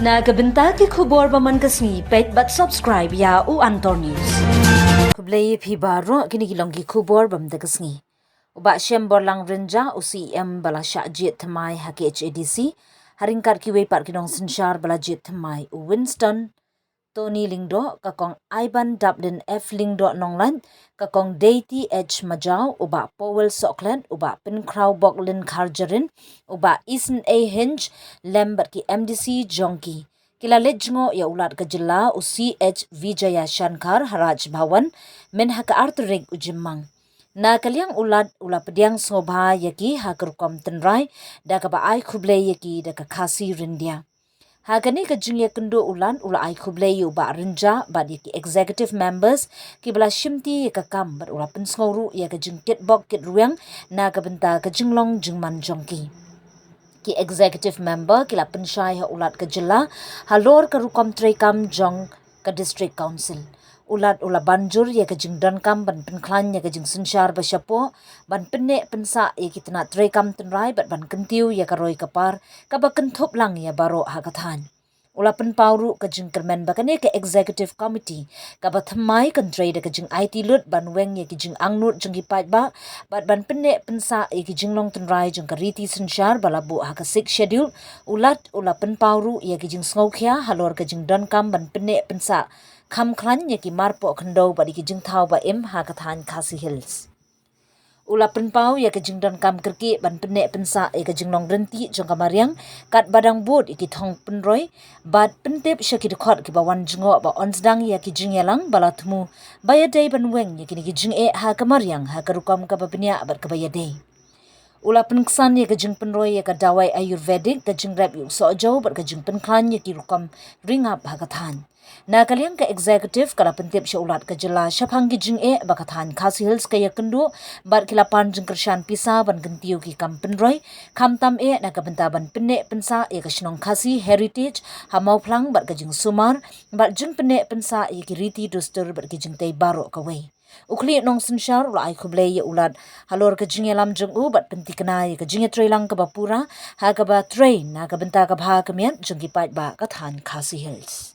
Na kabenta ki khubor baman kasni pet but subscribe ya u Antornews. Kublai phi baro kini kilongi khubor bam da kasni. Bah Shemborlang Rynjah UCM bala shah jied thymmai ha KHADC ryngkat kiwei par nongsynshar bala jied thymmai Winston Tony Lyngdoh ka Kong Aibandaplin F Lyngdoh Nonglait ka Kong Deiti H Majaw Powell Sohkhlet Pynkhrawboklin Kharjahrin Isynei Hinge lembat ki MDC jong kila jngoh ya U Lat ka Jylla EC Vijayashankar Raj Bhavan men ha ka Antornews Jymmang. Na kaliang U Lat ula pediang sobha yaki ha kerukom tenrai da ka ba ai khublei yaki da ka Khasi Ryndia. Hagani ka jingya kynduh ulan ula ai khublei yu ba Rynjah ba yaki executive members ki bala shimti ka kam ba ula pensnguru ya ka jingkit bok kit ruang na ka benta ka Shillong Jymmang jongki. Ki executive member kila pensyai ha U Lat ka Jylla halor ka rukom trekam jong ka district council. U Lat ula banjur ya ka jing dankam ban Pynkhrawboklin ya ka jing synshar ba syapo ban penne pensa ya ki tena trekam tenrai ban kentiu ya ka roi kapar ka ba kenthop lang ya baro ha kathan. Ula penpauru ka jing kermen bakane ka executive committee ka ba thymmai kantrei da ka jing IT lut ban weng ya ki jing angnut jing gipat ba ban penne pensa ya ki jinglong tenrai jing ka riti synshar balabu ha ka 6 schedule. U Lat ula penpauru ya ki jing sngokhya halor ka jing dankam ban penne pensa kham khlan ya ki marpo khndow ba di ki jing thau ba im ha kathan Khasi Hills. Ula penpau ya ke jing dankam kerki ban penne pensa ya ke jing nong renti jong kamariang kat badang bot iki thong penroi bad pentep syaki dekhot ki bawan jngoh ba onsdang ya ki jing yalang bala thmu bayadai ban weng ya ki jing ha kamariang ha karukam ka babnya bat ka bayadai. Ula penksan ya ke jing penroi ya ka dawai ayurvedic ka jing rap yu sojo bat ka jing Pynkhrawboklin ya ki rukam ringap ha kathan. Na kaliang ka executive kala pentip sya U Lat ka Jylla syapang ki jing bakathan Khasi Hills ka ya kynduh bat kilapan jing kersyan pisa ban gentiu ki kam penroi kam tam na ka benta ban penne pensa ya ka shnong Khasi heritage ha mau plang bat ka jing sumar bat jing penne pensa ya ki riti duster bat ki jing tei baro ka wei. Ukli nongsynshar ula ai khublei ya U Lat halor ka jing yalam jong bat penti kena ya ka jing trailang ka ba pura ha ka ba train na ka benta ka bha ka mian jing ki pat ba kathan Khasi Hills.